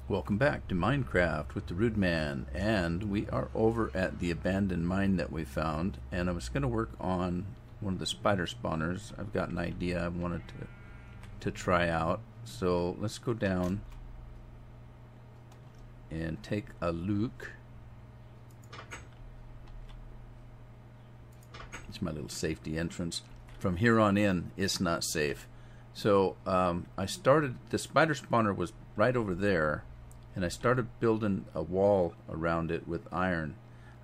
Welcome back to Minecraft with the Rude Man, and we are over at the abandoned mine that we found, and I was going to work on one of the spider spawners. I've got an idea I wanted to try out, so let's go down and take a look. It's my little safety entrance. From here on in, it's not safe. So I started, the spider spawner was right over there, and I started building a wall around it with iron.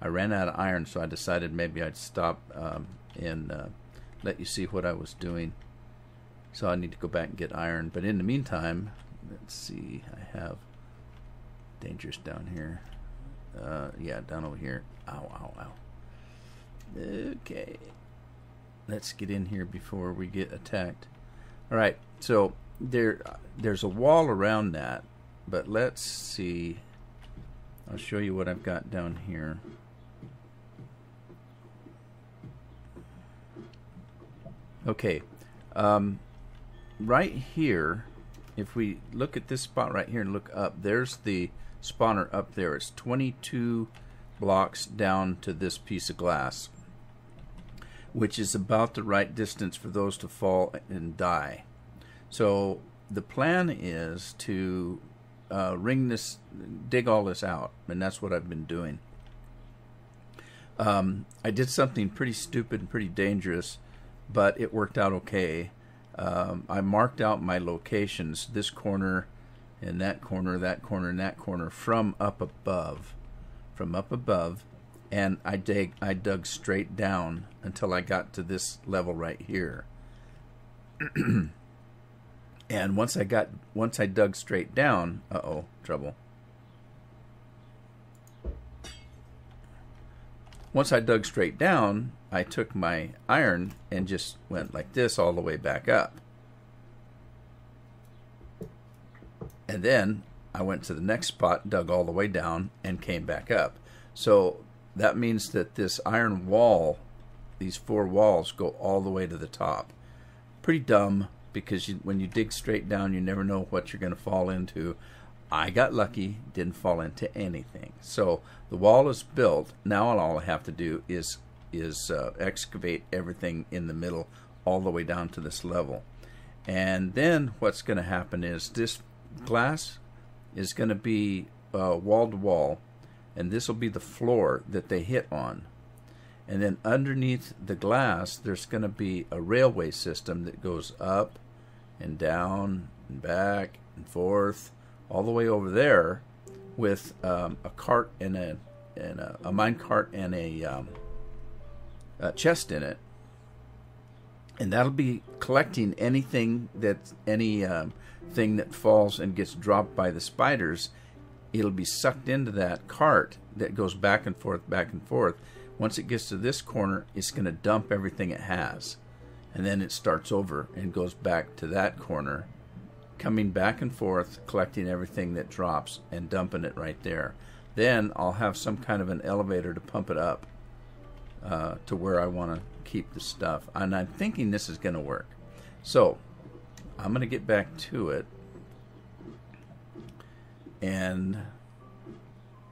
I ran out of iron, so I decided maybe I'd stop and let you see what I was doing. So I need to go back and get iron. But in the meantime, let's see, I have dangerous down here. Yeah, down over here. Ow, ow, ow. Okay. Let's get in here before we get attacked. Alright, so there's a wall around that, but let's see. I'll show you what I've got down here. Okay, right here, if we look at this spot right here and look up, there's the spawner up there. It's 22 blocks down to this piece of glass, which is about the right distance for those to fall and die. So the plan is to dig all this out, and that's what I've been doing. I did something pretty stupid and pretty dangerous, but it worked out okay. I marked out my locations, this corner and that corner, that corner and that corner, from up above. And I dug straight down until I got to this level right here. And once I dug straight down, uh-oh, trouble. Once I dug straight down, I took my iron and just went like this all the way back up. And then I went to the next spot, dug all the way down, and came back up. So that means that this iron wall, these 4 walls, go all the way to the top. Pretty dumb, because when you dig straight down, you never know what you're going to fall into. I got lucky, didn't fall into anything. So the wall is built. Now all I have to do is excavate everything in the middle all the way down to this level. And then what's going to happen is this glass is going to be wall to wall, and this will be the floor that they hit on. And then underneath the glass, there's going to be a railway system that goes up and down and back and forth all the way over there, with a cart and a mine cart and a chest in it, and that'll be collecting anything thing that falls and gets dropped by the spiders. It'll be sucked into that cart that goes back and forth, back and forth. Once it gets to this corner, it's going to dump everything it has, and then it starts over and goes back to that corner, coming back and forth, collecting everything that drops and dumping it right there. Then I'll have some kind of an elevator to pump it up to where I want to keep the stuff. And I'm thinking this is going to work. So I'm going to get back to it, and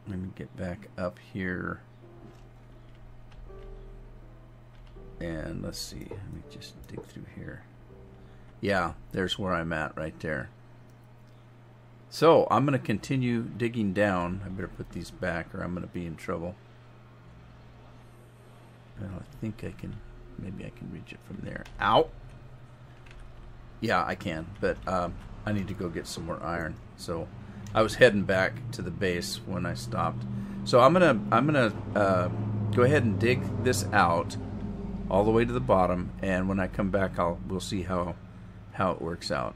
let me get back up here. And let's see, let me just dig through here. Yeah, there's where I'm at right there. So I'm going to continue digging down. I better put these back or I'm going to be in trouble. Well, I think I can, maybe I can reach it from there. Ow! Yeah, I can, but I need to go get some more iron. So I was heading back to the base when I stopped. So I'm gonna go ahead and dig this out all the way to the bottom, and when I come back, we'll see how it works out.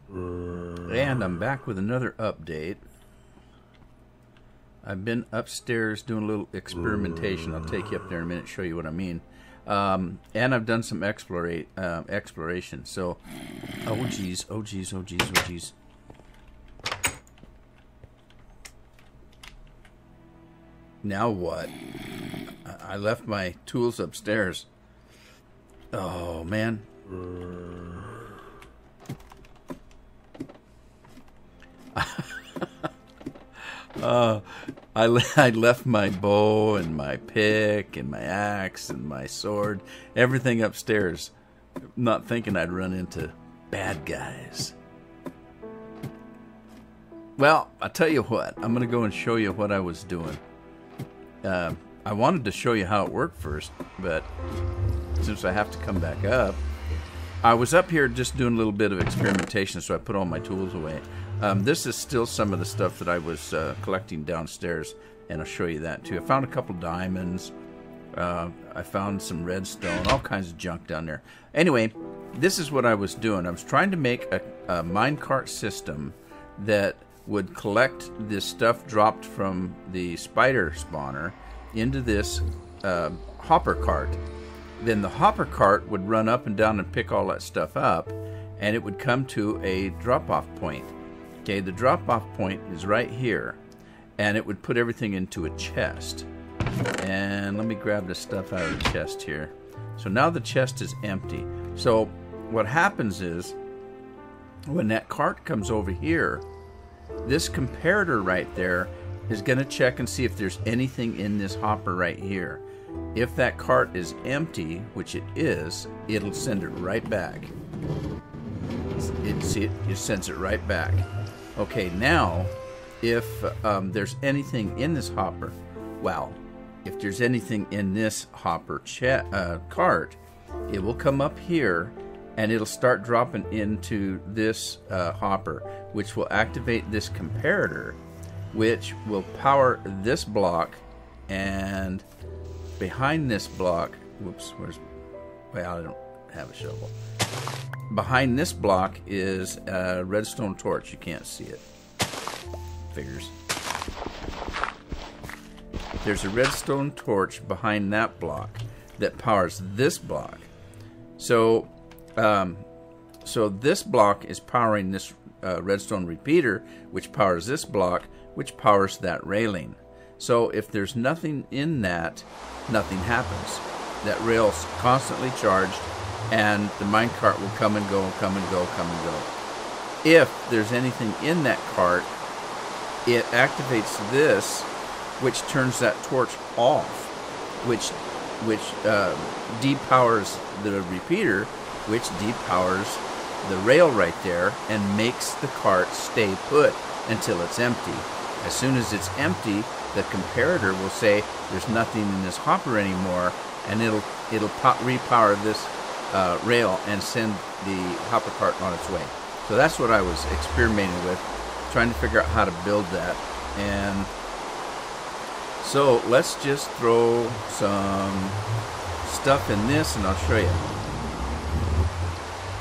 And I'm back with another update. I've been upstairs doing a little experimentation. I'll take you up there in a minute, show you what I mean. And I've done some exploration. So, oh geez, oh geez, oh geez, oh geez. Now what? I left my tools upstairs. Oh man. I left my bow and my pick and my axe and my sword, everything upstairs, not thinking I'd run into bad guys. Well, I'll tell you what. I'm going to go and show you what I was doing. I wanted to show you how it worked first, but since I have to come back up, I was up here just doing a little bit of experimentation, so I put all my tools away. This is still some of the stuff that I was collecting downstairs, and I'll show you that too. I found a couple diamonds. I found some redstone, all kinds of junk down there. Anyway, this is what I was doing. I was trying to make a minecart system that would collect this stuff dropped from the spider spawner into this hopper cart. Then the hopper cart would run up and down and pick all that stuff up, and it would come to a drop-off point. Okay, the drop-off point is right here, and it would put everything into a chest. And let me grab the stuff out of the chest here. So now the chest is empty. So what happens is, when that cart comes over here, this comparator right there is going to check and see if there's anything in this hopper right here. If that cart is empty, which it is, it'll send it right back. It sends it right back. Okay, now, if there's anything in this hopper, well, if there's anything in this hopper cart, it will come up here and it'll start dropping into this hopper, which will activate this comparator, which will power this block, and behind this block, whoops, well, I don't have a shovel. Behind this block is a redstone torch. You can't see it. Figures. There's a redstone torch behind that block that powers this block. So this block is powering this redstone repeater, which powers this block, which powers that railing. So if there's nothing in that, nothing happens. That rail's constantly charged, and the minecart will come and go, come and go, come and go. If there's anything in that cart, it activates this, which turns that torch off, which depowers the repeater, which depowers the rail right there, and makes the cart stay put until it's empty. As soon as it's empty, the comparator will say there's nothing in this hopper anymore, and it'll repower this rail and send the hopper cart on its way. So that's what I was experimenting with, trying to figure out how to build that. And so let's just throw some stuff in this and I'll show you.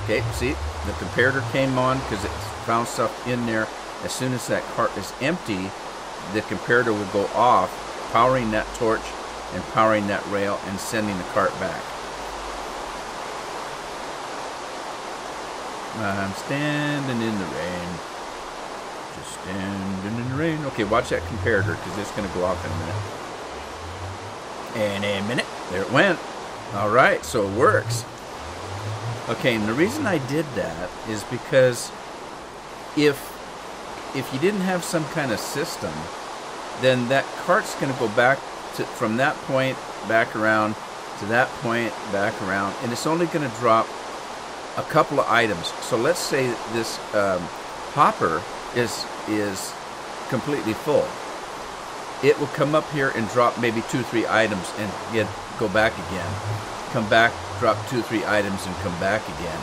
Okay, see, the comparator came on because it found stuff in there. As soon as that cart is empty, the comparator will go off, powering that torch and powering that rail and sending the cart back. I'm standing in the rain. Just standing in the rain. Okay, watch that comparator because it's going to go off in a minute. In a minute. There it went. Alright, so it works. Okay, and the reason I did that is because if you didn't have some kind of system, then that cart's going to go back from that point back around to that point back around, and it's only going to drop a couple of items. So let's say this hopper is completely full. It will come up here and drop maybe 2-3 items and go back again. Come back, drop 2-3 items and come back again.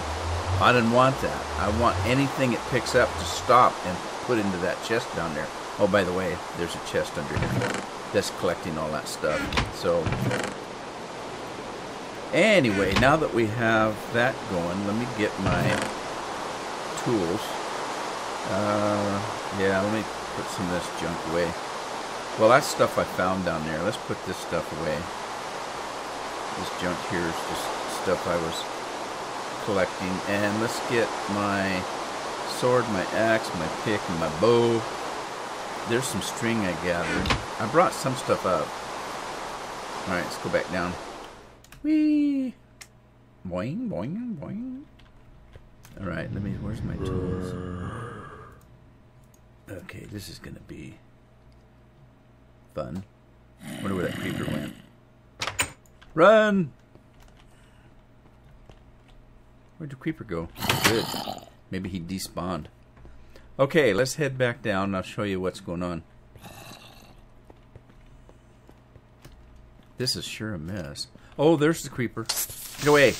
I didn't want that. I want anything it picks up to stop and put into that chest down there. Oh, by the way, there's a chest under here that's collecting all that stuff. So anyway, now that we have that going, let me get my tools. Yeah, let me put some of this junk away. Well, that's stuff I found down there. Let's put this stuff away. This junk here is just stuff I was collecting. And let's get my sword, my axe, my pick, and my bow. There's some string I gathered. I brought some stuff up. Alright, let's go back down. Whee! Boing, boing, boing. Alright, where's my tools? Okay, this is going to be fun. Wonder where that creeper went. Run! Where'd the creeper go? Good. Maybe he despawned. Okay, let's head back down and I'll show you what's going on. This is sure a mess. Oh, there's the creeper. Get away.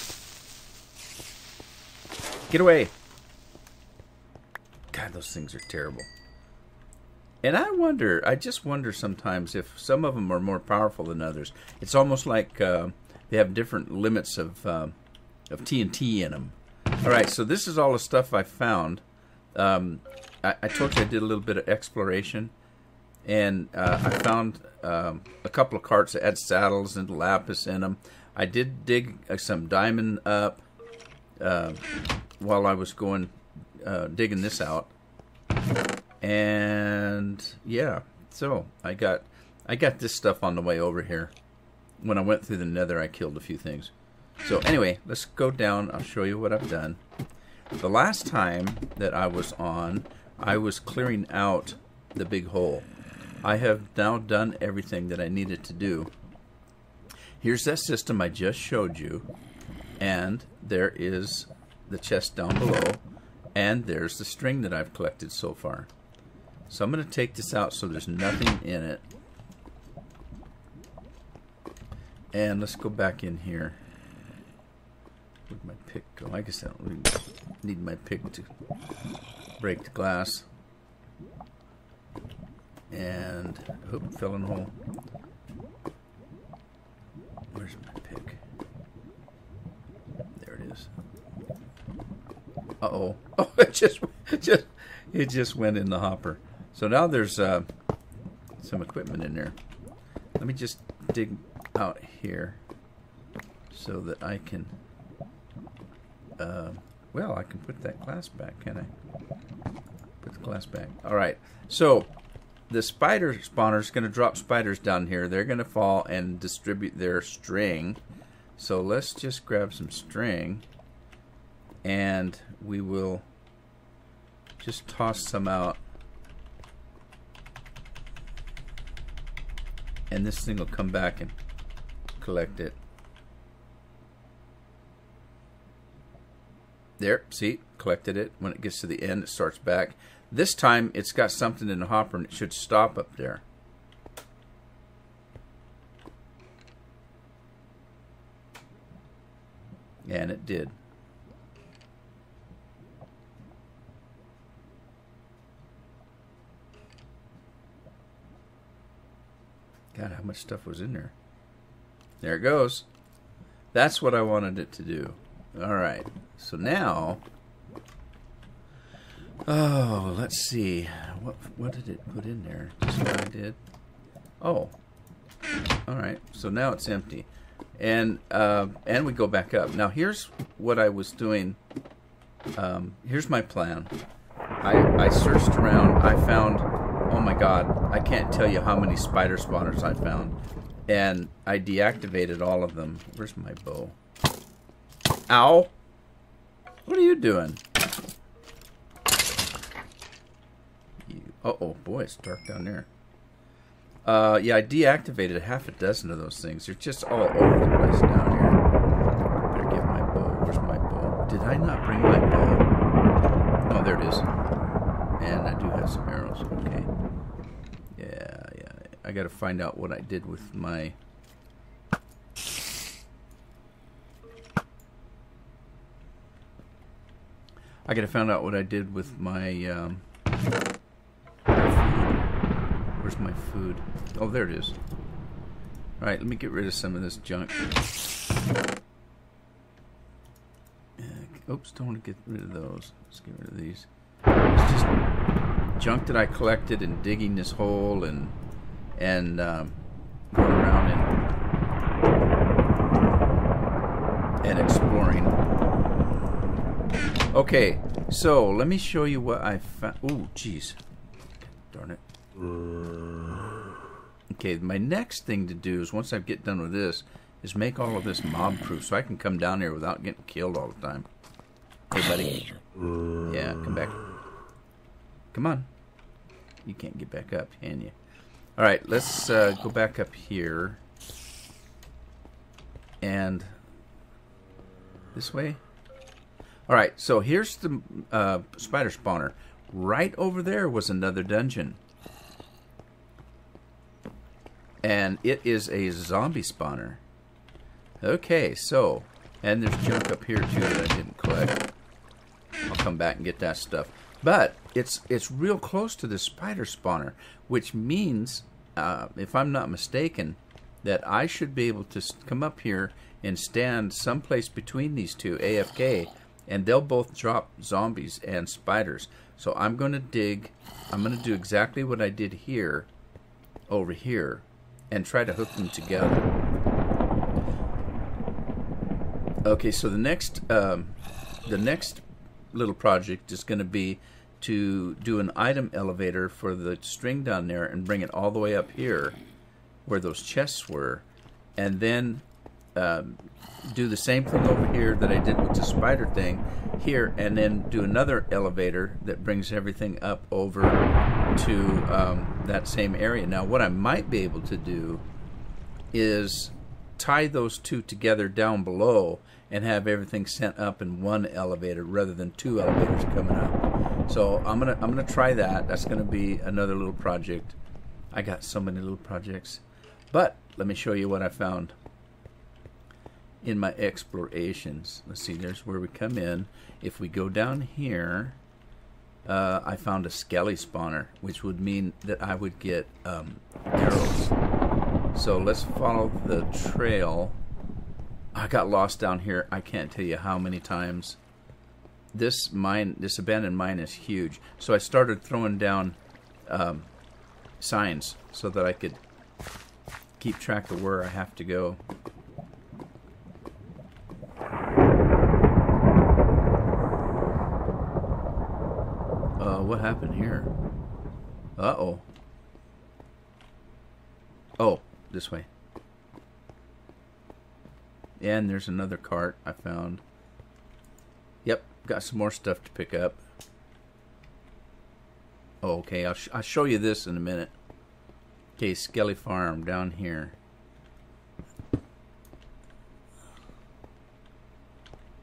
Get away. God, those things are terrible. And I just wonder sometimes if some of them are more powerful than others. It's almost like they have different limits of TNT in them. All right, so this is all the stuff I found. I told you I did a little bit of exploration. And I found a couple of carts that had saddles and lapis in them. I did dig some diamond up while I was going digging this out. And yeah, so I got this stuff on the way over here. When I went through the nether, I killed a few things. So anyway, let's go down. I'll show you what I've done. The last time that I was on, I was clearing out the big hole. I have now done everything that I needed to do. Here's that system I just showed you. And there is the chest down below. And there's the string that I've collected so far. So I'm going to take this out so there's nothing in it. And let's go back in here. Where'd my pick go? I guess I don't really need my pick to break the glass. And, oop, fell in the hole. Where's my pick? There it is. Uh-oh. Oh, it just went in the hopper. So now there's some equipment in there. Let me just dig out here so that I can, well, I can put that glass back, can I? Put the glass back. All right. So the spider spawner is going to drop spiders down here. They're going to fall and distribute their string. So let's just grab some string and we will just toss some out. And this thing will come back and collect it. There, see, collected it. When it gets to the end, it starts back. This time, it's got something in the hopper and it should stop up there. And it did. God, how much stuff was in there. There it goes. That's what I wanted it to do. Alright, so now, oh, let's see. What did it put in there? Just what I did. Oh, alright, so now it's empty. And we go back up. Now here's what I was doing. Here's my plan. I searched around. I found, oh my god, I can't tell you how many spider spawners I found. And I deactivated all of them. Where's my bow? Ow! What are you doing? Uh-oh, boy, it's dark down there. Yeah, I deactivated half a dozen of those things. They're just all over the place down here. Better get my bow. Where's my bow? Did I not bring my bow? Oh, there it is. And I do have some arrows. Okay. Yeah. I gotta find out what I did with my... I gotta find out what I did with my food. Where's my food? Oh, there it is. Alright, let me get rid of some of this junk. Oops, don't want to get rid of those. Let's get rid of these. It's just junk that I collected and digging this hole and going around and exploring. Okay, so let me show you what I found. Ooh, jeez. Darn it. Okay, my next thing to do is once I get done with this is make all of this mob proof so I can come down here without getting killed all the time. Hey, buddy. Yeah, come back. Come on. You can't get back up, can you? All right, let's go back up here. And this way. All right, so here's the spider spawner. Right over there was another dungeon. And it is a zombie spawner. Okay, so, and there's junk up here too that I didn't collect. I'll come back and get that stuff. But it's real close to the spider spawner, which means, if I'm not mistaken, that I should be able to come up here and stand someplace between these two, AFK, and they'll both drop zombies and spiders. So I'm going to dig, I'm going to do exactly what I did here, over here, and try to hook them together. Okay, so the next little project is going to be to do an item elevator for the string down there and bring it all the way up here where those chests were, and then do the same thing over here that I did with the spider thing here, and then do another elevator that brings everything up over to that same area. Now what I might be able to do is tie those two together down below and have everything sent up in one elevator rather than two elevators coming up. So I'm gonna try that. That's gonna be another little project. I got so many little projects. But let me show you what I found in my explorations. Let's see, there's where we come in. If we go down here, I found a skelly spawner, which would mean that I would get arrows. So let's follow the trail. I got lost down here. I can't tell you how many times. This mine, this abandoned mine, is huge. So I started throwing down signs so that I could keep track of where I have to go. What happened here? Uh-oh. Oh, this way. And there's another cart I found. Yep, got some more stuff to pick up. Oh, okay, I'll show you this in a minute. Okay, Skelly Farm down here.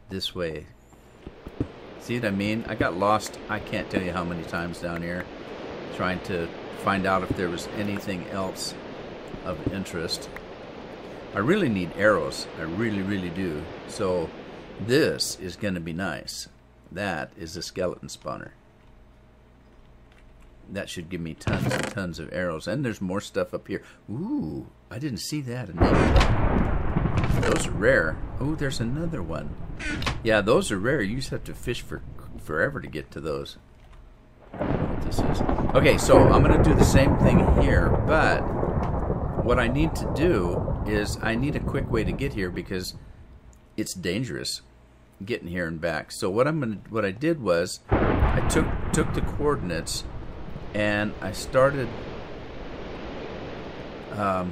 This way. See what I mean? I got lost, I can't tell you how many times down here, trying to find out if there was anything else of interest. I really need arrows. I really, really do. So this is going to be nice. That is a skeleton spawner. That should give me tons and tons of arrows. And there's more stuff up here. Ooh, I didn't see that. Those are rare. Oh, there's another one. Yeah, those are rare. You just have to fish for forever to get to those. I don't know what this is. Okay, so I'm going to do the same thing here, but what I need to do is I need a quick way to get here because it's dangerous getting here and back. So what I did was I took the coordinates and I started. Where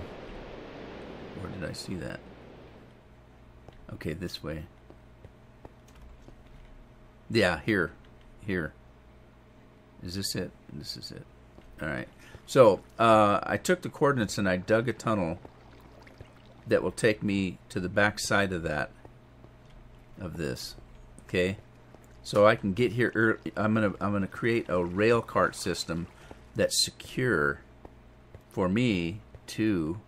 did I see that? Okay, this way. Yeah, here. Is this it? This is it. All right. So I took the coordinates and I dug a tunnel that will take me to the back side of that, of this. Okay. So I can get here early. I'm gonna create a rail cart system that's secure for me to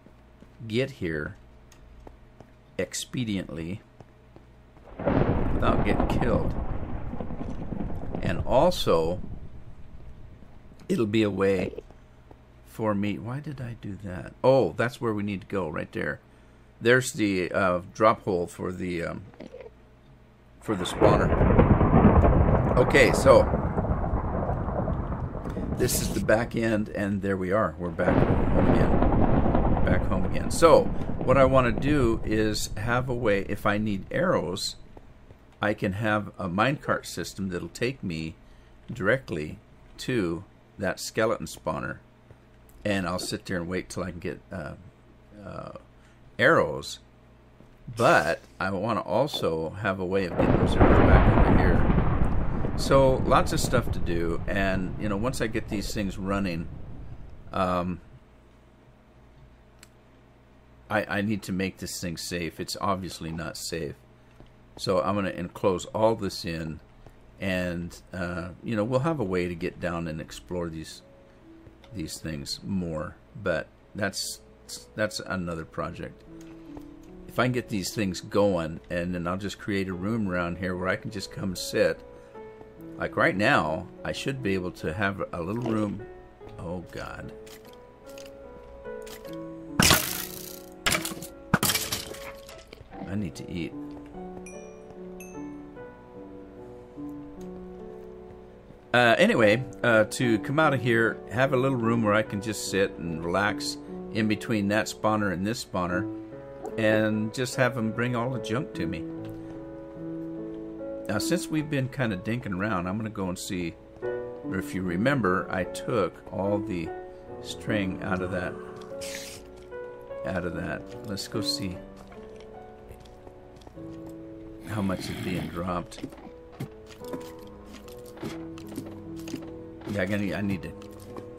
get here expediently without getting killed. And also, it'll be a way for me. Why did I do that? Oh, that's where we need to go, right there. There's the drop hole for the spawner. Okay, so this is the back end, and there we are. We're back home again. Back home again. So what I want to do is have a way. If I need arrows, I can have a minecart system that'll take me directly to that skeleton spawner, and I'll sit there and wait till I can get arrows. But I want to also have a way of getting those arrows back over here. So lots of stuff to do, and you know, once I get these things running, I need to make this thing safe. It's obviously not safe. So I'm going to enclose all this in, and you know, we'll have a way to get down and explore these things more. But that's another project. If I can get these things going, and then I'll just create a room around here where I can just come sit. Like right now, I should be able to have a little room. Oh God. I need to eat. Anyway, to come out of here, have a little room where I can just sit and relax in between that spawner and this spawner, and just have them bring all the junk to me. Now, since we've been kind of dinking around, I'm going to go and see, or if you remember, I took all the string out of that. Let's go see how much is being dropped. Yeah, I need to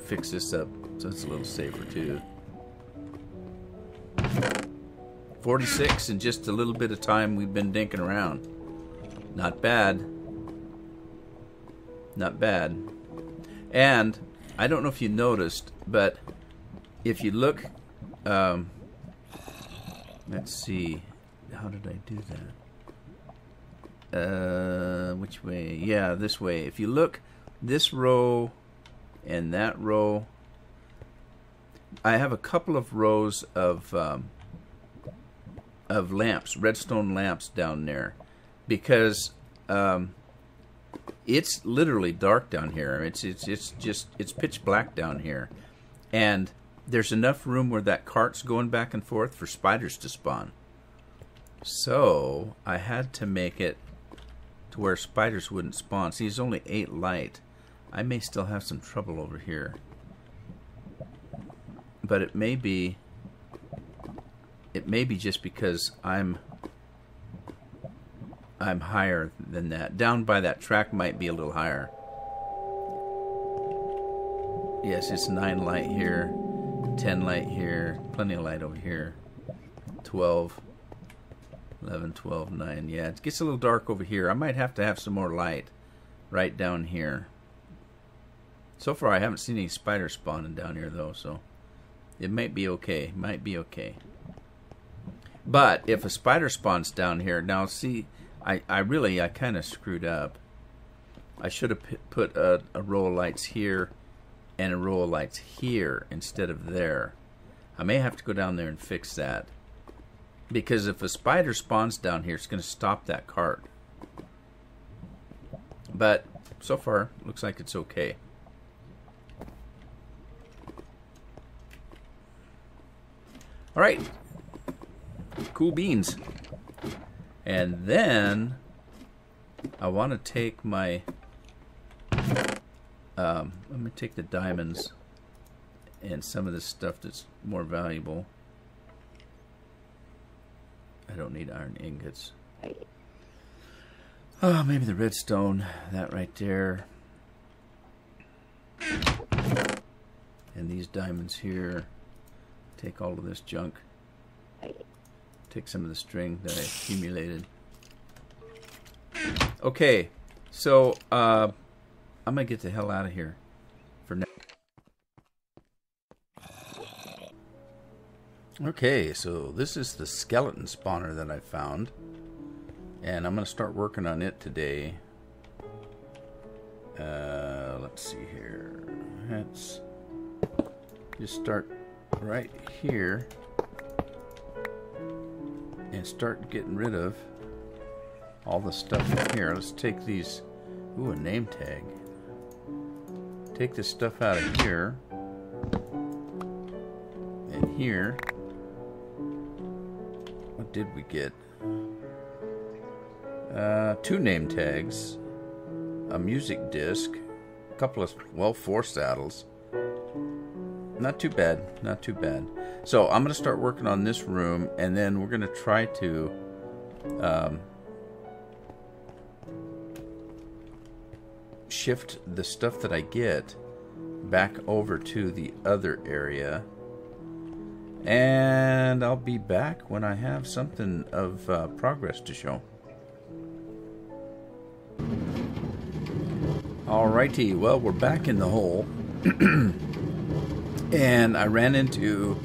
fix this up so it's a little safer too. 46 in just a little bit of time we've been dinking around. Not bad. Not bad. And I don't know if you noticed, but if you look, let's see, how did I do that? Which way? Yeah, this way. If you look, this row and that row, I have a couple of rows of lamps, redstone lamps down there, because it's literally dark down here. It's pitch black down here, and there's enough room where that cart's going back and forth for spiders to spawn. So I had to make it to where spiders wouldn't spawn. See, it's only 8 light. I may still have some trouble over here, but it may be just because I'm higher than that. Down by that track might be a little higher. Yes, it's 9 light here, 10 light here, plenty of light over here, 12, 11, 12, 9. Yeah, it gets a little dark over here. I might have to have some more light right down here. So far I haven't seen any spiders spawning down here though, so it might be okay. Might be okay. But if a spider spawns down here, now see, I kind of screwed up. I should have put a row of lights here and a row of lights here instead of there. I may have to go down there and fix that, because if a spider spawns down here, it's going to stop that cart. But so far, looks like it's okay. All right, cool beans. And then I want to take my let me take the diamonds and some of this stuff that's more valuable. I don't need iron ingots. Oh, maybe the redstone, that right there. And these diamonds here. Take all of this junk. Take some of the string that I accumulated. Okay, so I'm gonna get the hell out of here for now. Okay, so this is the skeleton spawner that I found, and I'm gonna start working on it today. Let's see here. Let's just start right here and start getting rid of all the stuff in here. Let's take these. Ooh, a name tag. Take this stuff out of here and here. What did we get? 2 name tags, a music disc, a couple of, well, 4 saddles. Not too bad, not too bad. So I'm going to start working on this room, and then we're going to try to shift the stuff that I get back over to the other area. And I'll be back when I have something of progress to show. Alrighty, well, we're back in the hole. And I ran into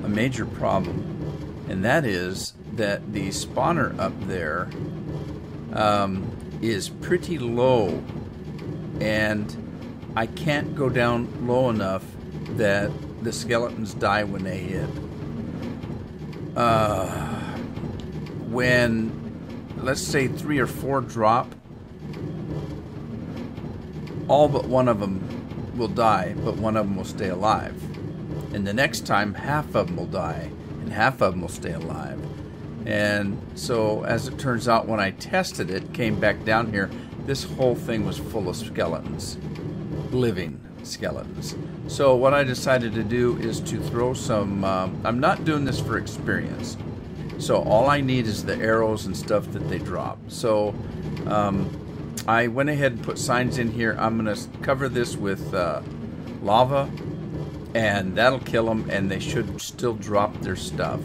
a major problem, and that is that the spawner up there is pretty low, and I can't go down low enough that the skeletons die when they hit. When, let's say, 3 or 4 drop, all but one of them will die, but one of them will stay alive. And the next time, half of them will die, and half of them will stay alive. And so, as it turns out, when I tested it, came back down here, this whole thing was full of skeletons. Living skeletons. So what I decided to do is to throw some, I'm not doing this for experience. So all I need is the arrows and stuff that they drop. So I went ahead and put signs in here. I'm going to cover this with lava, and that'll kill them, and they should still drop their stuff.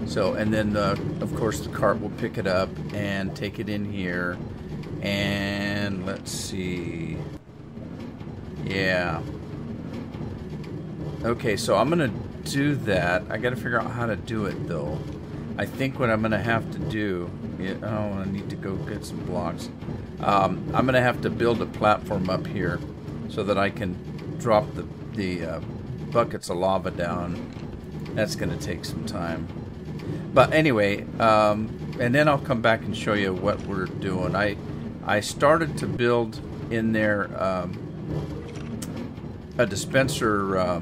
So, and then of course the cart will pick it up and take it in here. And let's see. Yeah. Okay, so I'm going to do that. I got to figure out how to do it, though. I think what I'm going to have to do... oh, I need to go get some blocks. I'm going to have to build a platform up here so that I can drop the buckets of lava down. That's going to take some time. But anyway, and then I'll come back and show you what we're doing. I started to build in there... a dispenser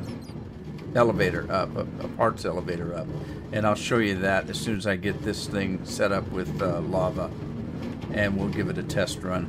elevator up, a parts elevator up, and I'll show you that as soon as I get this thing set up with lava, and we'll give it a test run.